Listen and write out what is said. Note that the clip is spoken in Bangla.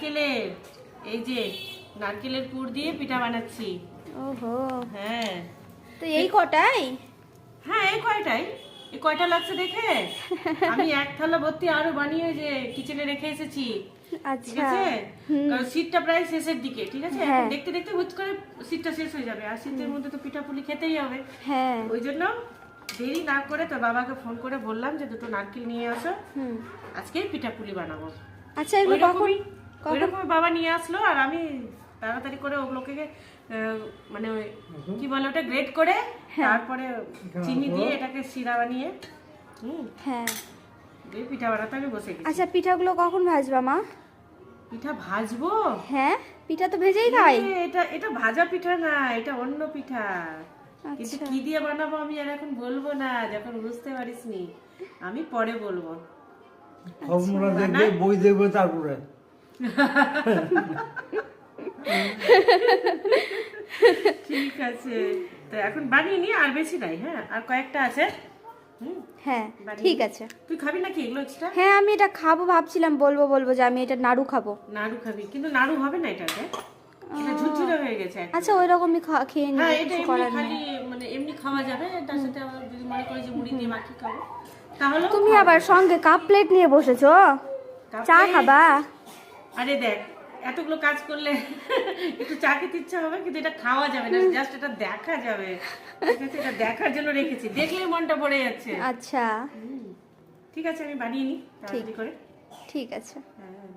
নারকেলের, এই যে নারকেলের পুর দিয়ে পিঠা বানাচ্ছি। ওহো, হ্যাঁ তো এই কটাই? হ্যাঁ এই কয়টাই। এই কয়টা লাগছে দেখে আমি এক থালা ভর্তি আরো বানিয়ে যে কিচেনে রেখে এসেছি। ঠিক আচ্ছা। আছে, কারণ শীতটা প্রায় শেষের দিকে। ঠিক আছে, এখন হ্যাঁ। দেখতে দেখতে হুট করে শীতটা শেষ হয়ে যাবে, আর শীতের মধ্যে তো পিঠা পুলি খেতেই হবে। হ্যাঁ। ওই জন্য দেরি না করে তো বাবাকে ফোন করে বললাম যে দুটো নারকেল নিয়ে আসো, হুম। আজকে পিঠা পুলি বানাবো। আচ্ছা, এগুলো কখন? ওইরকমই বাবা নিয়ে আসলো, আর আমি তাড়াতাড়ি করে ওগুলোকে মানে ওই কি বলে ওটা গ্রেট করে তারপরে চিনি দিয়ে এটাকে শিরা বানিয়ে হ্যাঁ। দিয়ে পিঠা বানাতে আমি বসে গেছি। আচ্ছা, পিঠাগুলো কখন ভাজবা মা? পিঠা ভাজবো? হ্যাঁ, পিঠা তো ভেজেই খাই। এটা এটা ভাজা পিঠা না, এটা অন্য পিঠা। কিন্তু আচ্ছা। কি দিয়ে বানাবো আমি আর এখন বলবো না, যখন বুঝতে পারিসনি আমি পরে বলবো। ফর্মুলা দেখবে, বই দেখবে, তারপরে ঠিক আছে, তো এখন বানিয়ে নি, আর বেশি নাই। হ্যাঁ, আর কয়েকটা আছে। হ্যাঁ, বানিয়ে ঠিক নি। আছে। তুই খাবি নাকি এগুলো এক্সট্রা? হ্যাঁ, আমি এটা খাবো ভাবছিলাম, বলবো যে আমি এটা নাড়ু খাবো। নাড়ু খাবি, কিন্তু নাড়ু হবে না এটাতে, এটা ঝুরঝুরে হয়ে গেছে একদম। আচ্ছা, ওই রকমই খেয়ে নিই, হ্যাঁ, এটা কিছু এমনি করার খালি নেই। মানে এমনি খাওয়া যাবে, তার সাথে আবার যদি মনে করি যে মুড়ি দিয়ে মাখি খাবো তাহলে তুমি আবার সঙ্গে কাপ প্লেট নিয়ে বসেছো, চা খাবা? আরে দেখ, এতগুলো কাজ করলে একটু চা খেতে ইচ্ছা হবে, কিন্তু এটা খাওয়া যাবে না, জাস্ট এটা দেখা যাবে। ঠিক আছে, এটা দেখার জন্য রেখেছি, দেখলে মনটা ভরে যাচ্ছে। আচ্ছা, ঠিক আছে, আমি বানিয়ে নিই তাড়াতাড়ি করে। ঠিক আছে। হ্যাঁ।